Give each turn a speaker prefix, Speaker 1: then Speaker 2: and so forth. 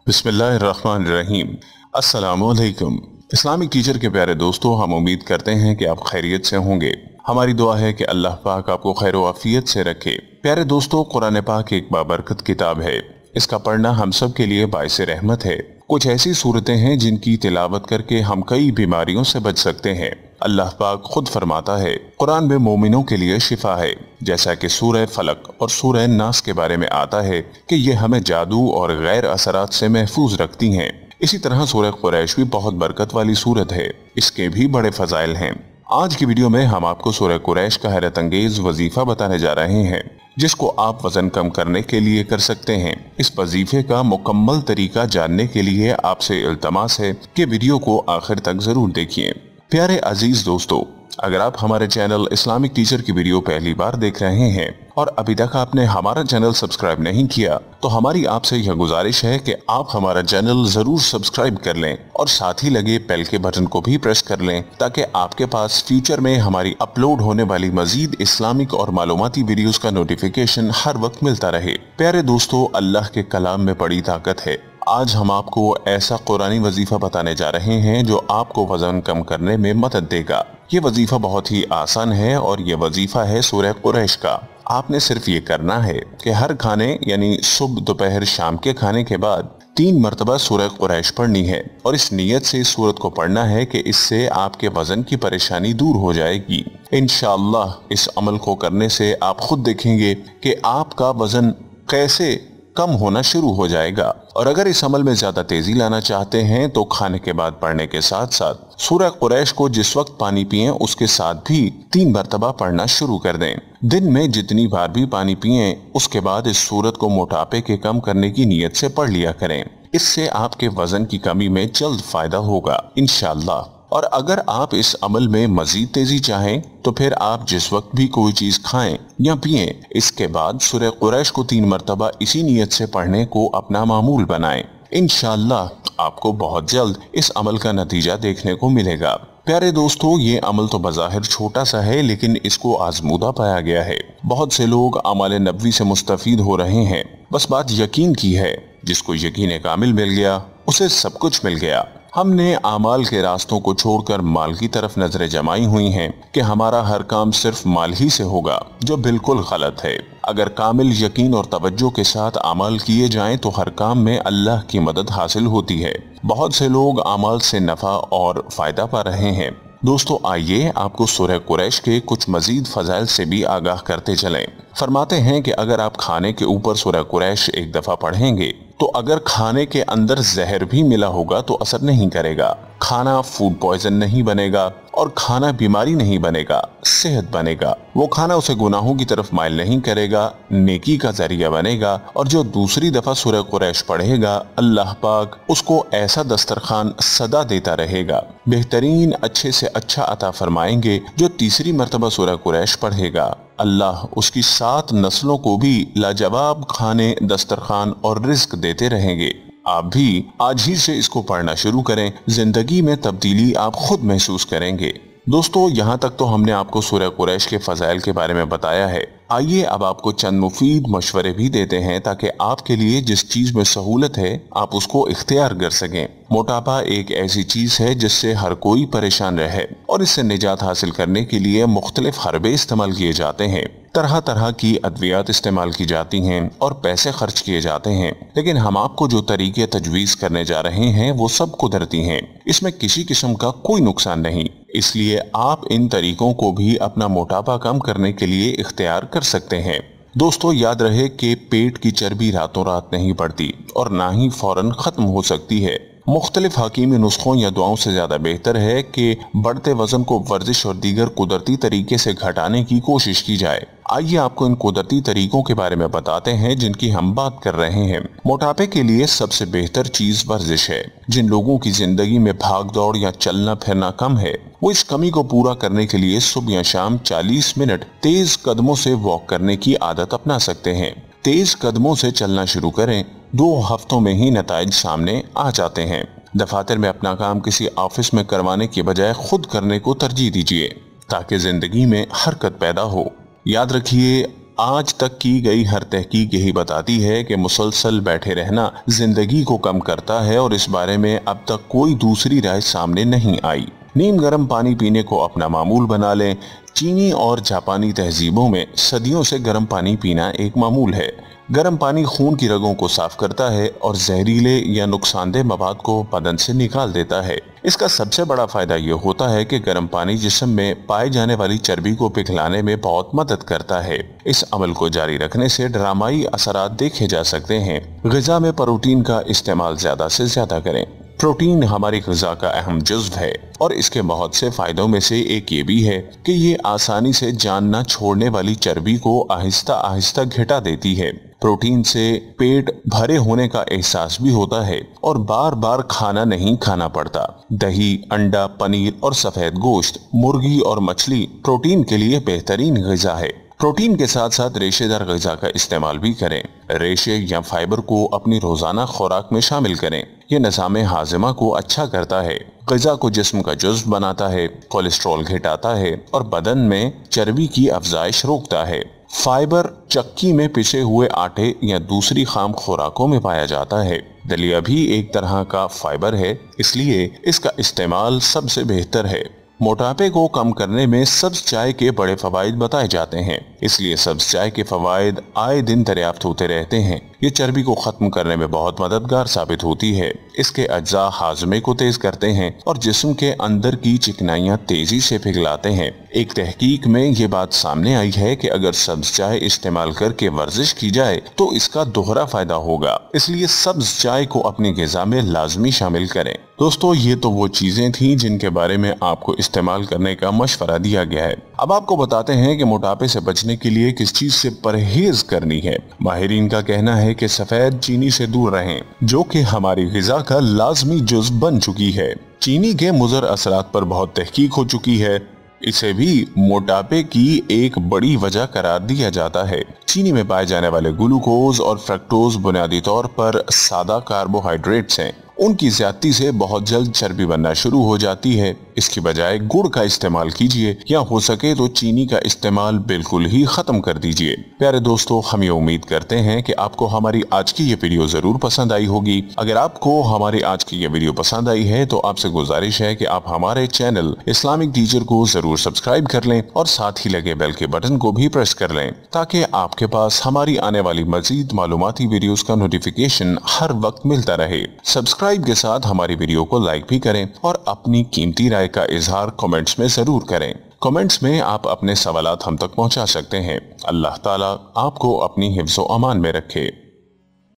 Speaker 1: बिस्मिल्लाहिर्रहमानिर्रहीम। अस्सलामुअलैकुम। Islamic teacher के प्यारे दोस्तों, हम उम्मीद करते हैं कि आप खैरियत से होंगे। हमारी दुआ है कि अल्लाह पाक आपको खैर व आफियत से रखे। प्यारे दोस्तों, कुरान पाक एक बाबरकत किताब है। इसका पढ़ना हम सब के लिए बाइस रहमत है। कुछ ऐसी सूरतें हैं जिनकी तिलावत करके हम कई बीमारियों से बच सकते हैं। अल्लाह पाक खुद फरमाता है, कुरान में मोमिनों के लिए शिफा है। जैसा कि सूरह फलक और सूरह नास के बारे में आता है कि ये हमें जादू और गैर असरात से महफूज रखती हैं। इसी तरह सूरह कुरैश भी बहुत बरकत वाली सूरत है। इसके भी बड़े फजाइल हैं। आज की वीडियो में हम आपको सूरह कुरैश का हैरत अंगेज वजीफा बताने जा रहे हैं, जिसको आप वजन कम करने के लिए कर सकते हैं। इस वजीफे का मुकम्मल तरीका जानने के लिए आपसे इल्तमास है कि वीडियो को आखिर तक जरूर देखिए। प्यारे अजीज दोस्तों, अगर आप हमारे चैनल इस्लामिक टीचर की वीडियो पहली बार देख रहे हैं और अभी तक आपने हमारा चैनल सब्सक्राइब नहीं किया, तो हमारी आपसे यह गुजारिश है कि आप हमारा चैनल जरूर सब्सक्राइब कर लें और साथ ही लगे बेल के बटन को भी प्रेस कर लें, ताकि आपके पास फ्यूचर में हमारी अपलोड होने वाली मजीद इस्लामिक और मालूमाती वीडियोस का नोटिफिकेशन हर वक्त मिलता रहे। प्यारे दोस्तों, अल्लाह के कलाम में बड़ी ताकत है। आज हम आपको ऐसा कुरानी वजीफा बताने जा रहे हैं जो आपको वजन कम करने में मदद देगा। ये वजीफा बहुत ही आसान है और ये वजीफा है सूरह कुरैश का। आपने सिर्फ ये करना है कि हर खाने यानी सुबह, दोपहर, शाम के खाने के बाद 3 मरतबा सूरह कुरैश पढ़नी है और इस नियत से इस सूरत को पढ़ना है कि इससे आपके वजन की परेशानी दूर हो जाएगी। इंशाअल्लाह इस अमल को करने से आप खुद देखेंगे कि आपका वजन कैसे कम होना शुरू हो जाएगा। और अगर इस अमल में ज्यादा तेजी लाना चाहते हैं तो खाने के बाद पढ़ने के साथ साथ सूरह कुरैश को जिस वक्त पानी पिएं उसके साथ भी 3 मरतबा पढ़ना शुरू कर दें। दिन में जितनी बार भी पानी पिएं उसके बाद इस सूरत को मोटापे के कम करने की नीयत से पढ़ लिया करें। इससे आपके वजन की कमी में जल्द फायदा होगा इंशाअल्लाह। और अगर आप इस अमल में मजीद तेजी चाहें तो फिर आप जिस वक्त भी कोई चीज खाएं या पिएं, इसके बाद सूरह कुरैश को 3 मरतबा इसी नियत से पढ़ने को अपना मामूल बनाएं। इंशाअल्लाह आपको बहुत जल्द इस अमल का नतीजा देखने को मिलेगा। प्यारे दोस्तों, ये अमल तो बज़ाहिर छोटा सा है, लेकिन इसको आजमूदा पाया गया है। बहुत से लोग अमाल नबवी से मुस्तफीद हो रहे हैं। बस बात यकीन की है। जिसको यकीन कामिल मिल गया उसे सब कुछ मिल गया। हमने आमाल के रास्तों को छोड़कर माल की तरफ नजरें जमाई हुई हैं कि हमारा हर काम सिर्फ माल ही से होगा, जो बिल्कुल गलत है। अगर कामिल यकीन और तवज्जो के साथ अमल किए जाएं तो हर काम में अल्लाह की मदद हासिल होती है। बहुत से लोग अमल से नफा और फायदा पा रहे हैं। दोस्तों, आइए आपको सूरह कुरैश के कुछ मजीद फजाइल से भी आगाह करते चलें। फरमाते हैं कि अगर आप खाने के ऊपर सूरह कुरैश एक दफा पढ़ेंगे तो अगर खाने के अंदर जहर भी मिला होगा तो असर नहीं करेगा। खाना फूड पॉइजन नहीं बनेगा और खाना बीमारी नहीं बनेगा, सेहत बनेगा। वो खाना उसे गुनाहों की तरफ माइल नहीं करेगा, नेकी का जरिया बनेगा। और जो दूसरी दफा सूरह कुरैश पढ़ेगा, अल्लाह पाक उसको ऐसा दस्तरखान सदा देता रहेगा, बेहतरीन अच्छे से अच्छा अता फरमाएंगे। जो तीसरी मरतबा सूरह कुरैश पढ़ेगा, अल्लाह उसकी 7 नस्लों को भी लाजवाब खाने, दस्तरखान और रिस्क देते रहेंगे। आप भी आज ही से इसको पढ़ना शुरू करें। जिंदगी में तब्दीली आप खुद महसूस करेंगे। दोस्तों, यहाँ तक तो हमने आपको सूरह कुरैश के फजाइल के बारे में बताया है। आइए अब आपको चंद मुफीद मशवरे भी देते हैं ताकि आपके लिए जिस चीज में सहूलत है आप उसको इख्तियार कर सकें। मोटापा एक ऐसी चीज है जिससे हर कोई परेशान रहे और इससे निजात हासिल करने के लिए मुख्तलिफ हरबे इस्तेमाल किए जाते हैं। तरह तरह की अद्वियात इस्तेमाल की जाती हैं और पैसे खर्च किए जाते हैं, लेकिन हम आपको जो तरीके तजवीज करने जा रहे हैं वो सब कुदरती हैं। इसमें किसी किस्म का कोई नुकसान नहीं। इसलिए आप इन तरीकों को भी अपना मोटापा कम करने के लिए इख्तियार कर सकते हैं। दोस्तों, याद रहे कि पेट की चर्बी रातों रात नहीं बढ़ती और ना ही फौरन खत्म हो सकती है। मुख्तलिफ हकीमी नुस्खों या दुआओं से ज्यादा बेहतर है कि बढ़ते वजन को वर्जिश और दीगर कुदरती तरीके से घटाने की कोशिश की जाए। आइए आपको इन कुदरती तरीकों के बारे में बताते हैं जिनकी हम बात कर रहे हैं। मोटापे के लिए सबसे बेहतर चीज वर्जिश है। जिन लोगों की जिंदगी में भाग दौड़ या चलना फिरना कम है, वो इस कमी को पूरा करने के लिए सुबह या शाम 40 मिनट तेज कदमों से वॉक करने की आदत अपना सकते हैं। तेज कदमों से चलना शुरू करें, 2 हफ्तों में ही नताइज सामने आ जाते हैं। दफातर में अपना काम किसी ऑफिस में करवाने के बजाय खुद करने को तरजीह दीजिए ताकि जिंदगी में हरकत पैदा हो। याद रखिए, आज तक की गई हर तहकीक यही बताती है कि मुसलसल बैठे रहना जिंदगी को कम करता है और इस बारे में अब तक कोई दूसरी राय सामने नहीं आई। नीम गर्म पानी पीने को अपना मामूल बना लें। चीनी और जापानी तहजीबों में सदियों से गर्म पानी पीना एक मामूल है। गर्म पानी खून की रगों को साफ करता है और जहरीले या नुकसानदेह मवाद को बदन से निकाल देता है। इसका सबसे बड़ा फायदा ये होता है कि गर्म पानी जिस्म में पाए जाने वाली चर्बी को पिघलाने में बहुत मदद करता है। इस अमल को जारी रखने से ड्रामाई असरात देखे जा सकते हैं। ग़िज़ा में प्रोटीन का इस्तेमाल ज्यादा से ज्यादा करें। प्रोटीन हमारी ग़िज़ा का अहम जुज़्व है और इसके बहुत से फायदों में से एक ये भी है कि ये आसानी से जान न छोड़ने वाली चर्बी को आहिस्ता आहिस्ता घटा देती है। प्रोटीन से पेट भरे होने का एहसास भी होता है और बार बार खाना नहीं खाना पड़ता। दही, अंडा, पनीर और सफेद गोश्त, मुर्गी और मछली प्रोटीन के लिए बेहतरीन ग़िज़ा है। प्रोटीन के साथ साथ रेशेदार ग़िज़ा का इस्तेमाल भी करें। रेशे या फाइबर को अपनी रोजाना खुराक में शामिल करें। ये निज़ाम हाज़िमा को अच्छा करता है, ग़िज़ा को जिस्म का जुज़्व बनाता है, कोलेस्ट्रॉल घटाता है और बदन में चर्बी की अफजाइश रोकता है। फाइबर चक्की में पिसे हुए आटे या दूसरी खाम खुराकों में पाया जाता है। दलिया भी एक तरह का फाइबर है, इसलिए इसका इस्तेमाल सबसे बेहतर है। मोटापे को कम करने में सब्ज चाय के बड़े फवाइद बताए जाते हैं, इसलिए सब्ज चाय के फवाइद आए दिन दरियाफ्त होते रहते हैं। ये चर्बी को खत्म करने में बहुत मददगार साबित होती है। इसके अज्जा हाजमे को तेज करते हैं और जिस्म के अंदर की चिकनाइयाँ तेजी से पिघलाते हैं। एक तहकीक में ये बात सामने आई है कि अगर सब्ज चाय इस्तेमाल करके वर्जिश की जाए तो इसका दोहरा फायदा होगा, इसलिए सब्ज चाय को अपनी ग़िज़ा में लाजमी शामिल करें। दोस्तों, ये तो वो चीजें थी जिनके बारे में आपको इस्तेमाल करने का मशवरा दिया गया है। अब आपको बताते हैं कि मोटापे से बचने के लिए किस चीज से परहेज करनी है। माहिरीन का कहना है कि सफेद चीनी से दूर रहें, जो कि हमारी ग़िज़ा का लाजमी जुज़्व बन चुकी है। चीनी के मुज़र असरात पर बहुत तहकीक हो चुकी है। इसे भी मोटापे की एक बड़ी वजह करार दिया जाता है। चीनी में पाए जाने वाले ग्लूकोज और फ्रक्टोज बुनियादी तौर पर सादा कार्बोहाइड्रेट्स हैं। उनकी ज्यादती से बहुत जल्द चर्बी बनना शुरू हो जाती है। इसकी बजाय गुड़ का इस्तेमाल कीजिए या हो सके तो चीनी का इस्तेमाल बिल्कुल ही खत्म कर दीजिए। प्यारे दोस्तों, हम ये उम्मीद करते हैं कि आपको हमारी आज की ये वीडियो जरूर पसंद आई होगी। अगर आपको हमारी आज की ये वीडियो पसंद आई है तो आपसे गुजारिश है कि आप हमारे चैनल इस्लामिक टीचर को जरूर सब्सक्राइब कर लें और साथ ही लगे बेल के बटन को भी प्रेस कर लें, ताकि आपके पास हमारी आने वाली मजीद मालूमाती वीडियोस का नोटिफिकेशन हर वक्त मिलता रहे। सब्सक्राइब के साथ हमारी वीडियो को लाइक भी करें और अपनी कीमती राय का इजहार कमेंट्स में जरूर करें। कमेंट्स में आप अपने सवालात हम तक पहुंचा सकते हैं। अल्लाह ताला आपको अपनी हिफ्ज़ो अमान में रखे।